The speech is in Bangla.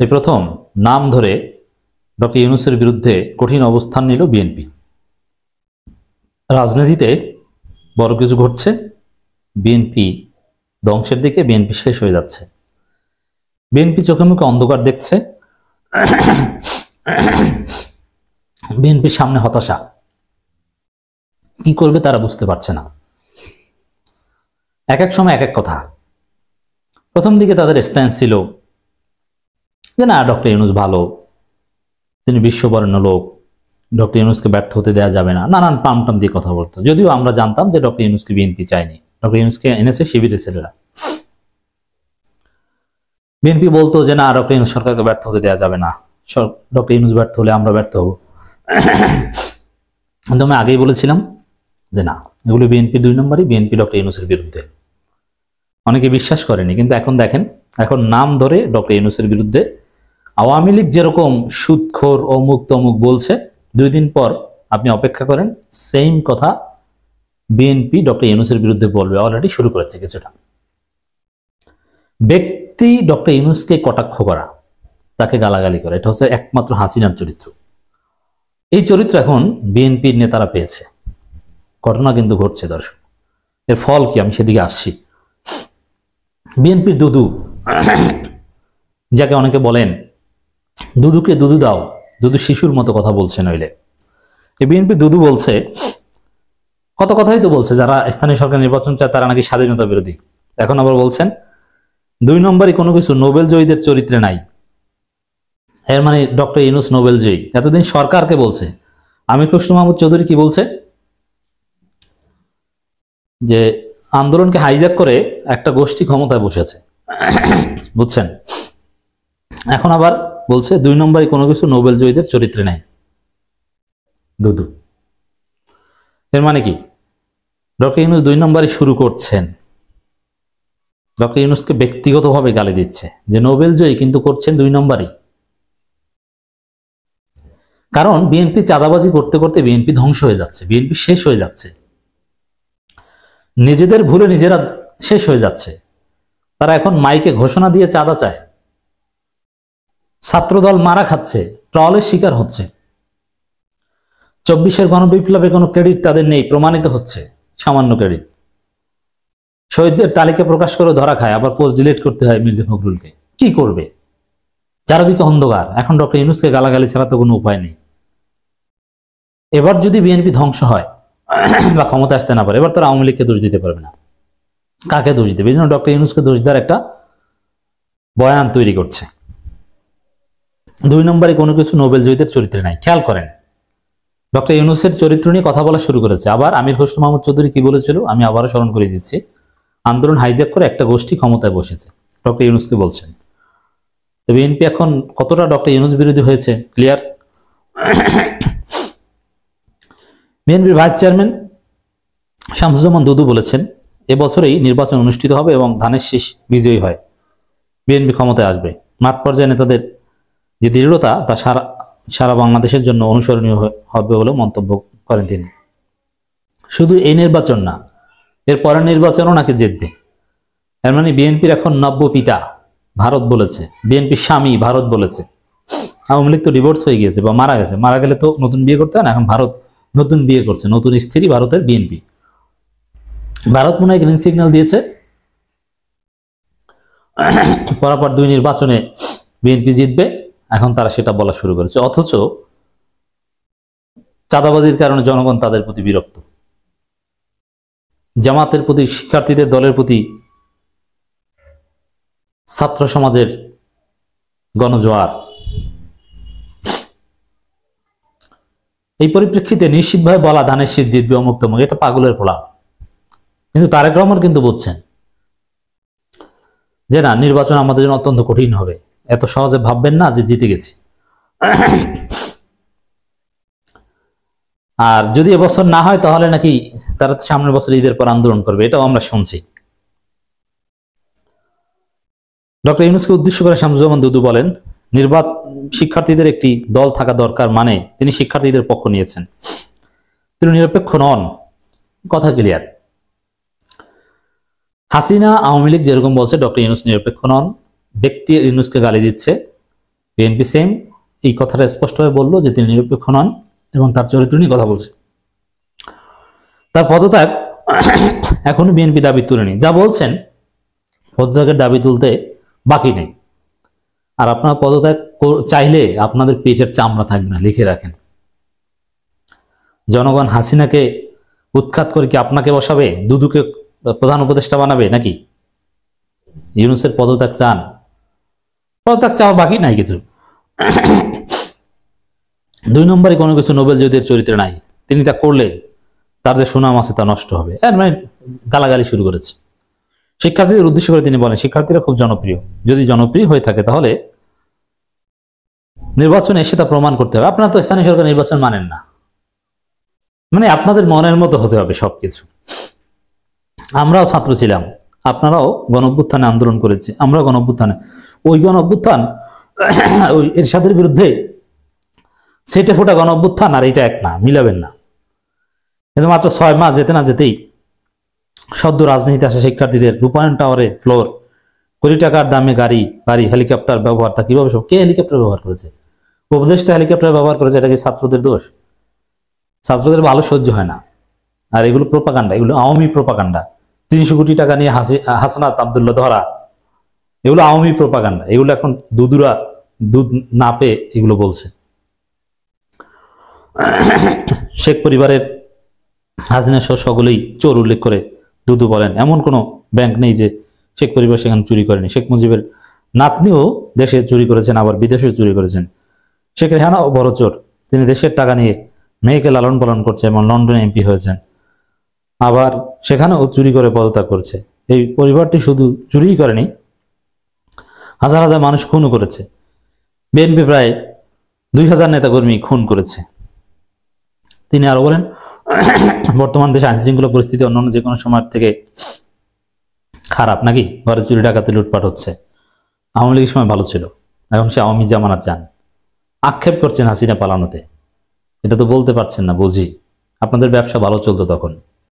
এই প্রথম নাম ধরে ডক্টর ইউনূসের বিরুদ্ধে কঠিন অবস্থান নিল বিএনপি। রাজনীতিতে বড় কিছু ঘটছে, বিএনপি ধ্বংসের দিকে, বিএনপি শেষ হয়ে যাচ্ছে। বিএনপি চোখে মুখে অন্ধকার দেখছে, বিএনপির সামনে হতাশা, কি করবে তারা বুঝতে পারছে না। এক এক সময় এক এক কথা। প্রথম দিকে তাদের স্ট্যান্স ছিল যে না, ডক্টর ইউনূস ভালো, তিনি বিশ্ববরেণ্য লোক, ডক্টর ইউনূসকে ব্যর্থ হতে দেওয়া যাবে না, নানান পামটাম দিয়ে কথা বলতো। যদিও আমরা জানতাম যে ডক্টর ইউনূসকে বিএনপি চায়নি, ডক্টর ইউনূসকে এনেছে শিবিরের ছেলেরা। বিএনপি বলতো যে না, ডক্টর ইউনূস সরকারকে ব্যর্থ হতে দেওয়া যাবে না, ডক্টর ইউনূস ব্যর্থ হলে আমরা ব্যর্থ হব। কিন্তু আমি আগেই বলেছিলাম যে না, এগুলো বিএনপি 2 নম্বরই, বিএনপি ডক্টর ইউনূসের বিরুদ্ধে। অনেকে বিশ্বাস করেনি, কিন্তু এখন দেখেন, এখন নাম ধরে ডক্টর ইউনূসের বিরুদ্ধে আওয়ামী লীগ যেরকম সুদখোর অমুক তমুক বলছে, 2 দিন পর আপনি অপেক্ষা করেন, সেম কথা বিএনপি ডক্টর ইউনূসের বিরুদ্ধে বলবে। অলরেডি শুরু করেছে কিছুটা। ব্যক্তি ডক্টর ইউনূসকে কটাক্ষ করা, তাকে গালাগালি করা, এটা হচ্ছে একমাত্র হাসিনার চরিত্র। এই চরিত্র এখন বিএনপির নেতারা পেয়েছে। ঘটনা কিন্তু ঘটছে দর্শক, এর ফল কি আমি সেদিকে আসছি। বিএনপির দুদু, যাকে অনেকে বলেন দুদুকে দুদু দাও, দুদু শিশুর মতো কথা বলছে নইলে। এই বিএনপির দুদু বলছে, কত কথাই তো বলছে, যারা স্থানীয় সরকার নির্বাচন চায় তারা নাকি স্বাধীনতা বিরোধী। এখন আবার বলছেন 2 নম্বরই কোনো কিছু নোবেল জয়ীদের চরিত্রে নাই। এর মানে ডক্টর ইউনূস নোবেল জয়ী। এতদিন সরকারকে বলছে। আমির খসরু মাহমুদ চৌধুরী কি বলছে, যে আন্দোলনকে হাইজ্যাক করে একটা গোষ্ঠী ক্ষমতায় বসেছে, বুঝছেন। এখন আবার বলছে 2 নম্বরই কোনো কিছু নোবেল জয়ীদের চরিত্রে নাই দুদু। এর মানে কি, ডক্টর ইউনূস 2 নম্বরই শুরু করছেন। ডক্টর ইউনূসকে ব্যক্তিগতভাবে গালি দিচ্ছে যে নোবেল জয়ী, কিন্তু করছেন 2 নম্বরই। কারণ বিএনপি চাঁদাবাজি করতে করতে বিএনপি ধ্বংস হয়ে যাচ্ছে, বিএনপি শেষ হয়ে যাচ্ছে, নিজেদের ভুলে নিজেরা শেষ হয়ে যাচ্ছে। তারা এখন মাইকে ঘোষণা দিয়ে চাঁদা চায়, ছাত্রদল মারা খাচ্ছে, ট্রলের শিকার হচ্ছে। 24-এর গণবিপ্লবে কোনো ক্রেডিট তাদের নেই, প্রমাণিত হচ্ছে সামান্য ক্রেডিট। শহীদদের তালিকা প্রকাশ করে ধরা খায়, আবার পোস্ট ডিলিট করতে হয় মির্জা ফখরুলকে। কি করবে? চারদিকে অন্ধকার। এখন ডক্টর ইউনূসকে গালাগালি ছাড়া তো কোনো উপায় নেই। এবার যদি বিএনপি ধ্বংস হয় বা ক্ষমতা আসতে না পারে, এবার তারা আওয়ামী লীগকে দোষ দিতে পারবে না। কাকে দোষ দেবে? এই জন্য ডক্টর ইউনূসকে দোষ দেওয়ার একটা বয়ান তৈরি করছে। 2 নম্বরে কোনো কিছু নোবেল জয়ীদের চরিত্রে নাই। খেয়াল করেন, ডক্টর ইউনূসের চরিত্র নিয়ে কথা বলা শুরু করেছে। আবার আমির খসরু মাহমুদ চৌধুরী কি বলেছিল আমি আবারও স্মরণ করে দিচ্ছি, আন্দোলন হাইজ্যাক করে একটা গোষ্ঠী ক্ষমতায় বসেছে, ডক্টর ইউনূসকে বলছেন। তো বিএনপি এখন কতটা ডক্টর ইউনূস বিরোধী হয়েছে ক্লিয়ার। বিএনপির ভাইস চেয়ারম্যান শামসুজ্জামান দুদু বলেছেন, এবছরেই নির্বাচন অনুষ্ঠিত হবে এবং ধানের শীষ বিজয়ী হয় বিএনপি ক্ষমতায় আসবে। মাঠ পর্যায়ে নেতাদের যে দৃঢ়তা তা সারা বাংলাদেশের জন্য অনুসরণীয় হবে বলে মন্তব্য করেন তিনি। শুধু এই নির্বাচন না, এর পরের নির্বাচনও নাকি জিতবে। এর মানে বিএনপির এখন নব্য পিতা ভারত বলেছে, বিএনপির স্বামী ভারত বলেছে। আওয়ামী লীগ তো ডিভোর্স হয়ে গিয়েছে বা মারা গেছে, মারা গেলে তো নতুন বিয়ে করতে হয় না, এখন ভারত নতুন বিয়ে করছে, নতুন স্ত্রী ভারতের বিএনপি। ভারত মনে হয় গ্রিন সিগন্যাল দিয়েছে, পরপর 2 নির্বাচনে বিএনপি জিতবে। এখন তারা সেটা বলা শুরু করেছে, অথচ চাঁদাবাজির কারণে জনগণ তাদের প্রতি বিরক্ত। জামাতের প্রতি, শিক্ষার্থীদের দলের প্রতি ছাত্র সমাজের গণজোয়ার। এই পরিপ্রেক্ষিতে নিশ্চিতভাবে বলা ধানের শীষ জিতবে অমুক তমুক, এটা পাগলের প্রলাপ। কিন্তু তারেক রহমান কিন্তু বুঝছেন যে না, নির্বাচন আমাদের জন্য অত্যন্ত কঠিন হবে, এত সহজে ভাববেন না যে জিতে গেছি। আর যদি এবছর না হয় তাহলে নাকি তারা সামনের বছর ঈদের পর আন্দোলন করবে, এটাও আমরা শুনছি। ডক্টর ইউনূসকে উদ্দেশ্য করে শামসুজ্জামান দুদু বলেন, শিক্ষার্থীদের একটি দল থাকা দরকার, মানে তিনি শিক্ষার্থীদের পক্ষ নিয়েছেন, তিনি নিরপেক্ষ নন। কথা ক্লিয়ার। হাসিনা আওয়ামী লীগ যেরকম বলছে ডক্টর ইউনূস নিরপেক্ষ নন, ব্যক্তি ইউনূসকে গালি দিচ্ছে, বিএনপি সেম এই কথাটা স্পষ্টভাবে বললো যে তিনি নিরপেক্ষ নন এবং তার চরিত্র নিয়ে কথা বলছে। তার পদত্যাগ এখনো বিএনপি দাবি তুলেনি, যা বলছেন পদত্যাগের দাবি তুলতে বাকি নেই। আর আপনার পদত্যাগ চাইলে আপনাদের পেটের চামড়া থাকবে না, লিখে রাখেন। জনগণ হাসিনাকে উৎখাত করে কি আপনাকে বসাবে, দুদুকে প্রধান উপদেষ্টা বানাবে নাকি? ইউনূসের পদত্যাগ চান? পদত্যাগ চাওয়া বাকি নাই কিছু। 2 নম্বরে কোনো কিছু নোবেল জয়ীদের চরিত্রে নাই, তিনি তা করলে তার যে সুনাম আছে তা নষ্ট হবে। এর মানে গালাগালি শুরু করেছে। শিক্ষার্থীদের উদ্দেশ্য করে তিনি বলেন শিক্ষার্থীরা খুব জনপ্রিয়, যদি জনপ্রিয় হয়ে থাকে তাহলে নির্বাচনে এসে তা প্রমাণ করতে হবে। আপনারা তো স্থানীয় সরকার নির্বাচন মানেন না, মানে আপনাদের মনের মতো হতে হবে সবকিছু। আমরাও ছাত্র ছিলাম, আপনারাও গণঅভ্যুত্থানে আন্দোলন করেছি, আমরাও গণঅভ্যুত্থানে, ওই গণঅভ্যুত্থান ওই এরশাদের বিরুদ্ধে ছেটে ফোটা গণঅভ্যুত্থান আর এটা এক না, মিলাবেন না। কিন্তু মাত্র 6 মাস যেতে না যেতেই সদ্য রাজনীতিতে আসা শিক্ষার্থীদের রূপায়ণ টাওয়ারে ফ্লোর, কোটি টাকার দামে গাড়ি বাড়ি, হেলিকপ্টার ব্যবহার, তা কিভাবে কে হেলিকপ্টার ব্যবহার করেছে? উপদেষ্টা হেলিকপ্টার ব্যবহার করেছে, এটা কি ছাত্রদের দোষ? ছাত্রদের ভালো সহ্য হয় না। আর এগুলো প্রোপাগান্ডা, এগুলো আওয়ামী প্রোপাগান্ডা। 300 কোটি টাকা নিয়ে হাসনাত আব্দুল্লাহ ধরা, এগুলো আওয়ামী প্রোপাগান্ডা। এগুলো এখন দুধুরা দুধ না পেয়ে এগুলো বলছে। শেখ পরিবারের হাসিনা সহ সকলেই চোর উল্লেখ করে দুদু বলেন এমন কোনো ব্যাংক নেই যে শেখ পরিবার সেখানে চুরি করেনি। শেখ মুজিবের নাতনিও দেশে চুরি করেছেন, আবার বিদেশেও চুরি করেছেন। শেখ রেহানাও বড় চোর, তিনি দেশের টাকা নিয়ে মেয়েকে লালন পালন করছে এবং লন্ডনে এমপি হয়েছেন, আবার সেখানেও চুরি করে পদত্যাগ করছে। এই পরিবারটি শুধু চুরিই করেনি, হাজার হাজার মানুষ খুনও করেছে। বিএনপি প্রায় 2000 নেতাকর্মী খুন করেছে। তিনি আরো বলেন বর্তমান দেশে আইনশৃঙ্খলা পরিস্থিতি অন্যান্য যে কোনো সময় থেকে খারাপ নাকি? ঘরে চুরি ডাকাতি লুটপাট হচ্ছে। আওয়ামী লীগের সময় ভালো ছিল, এখন সে আওয়ামী জামানাত চান। আক্ষেপ করছেন হাসিনা পালানোতে, এটা তো বলতে পারছেন না, বুঝি। আপনাদের ব্যবসা ভালো চলতো তখন।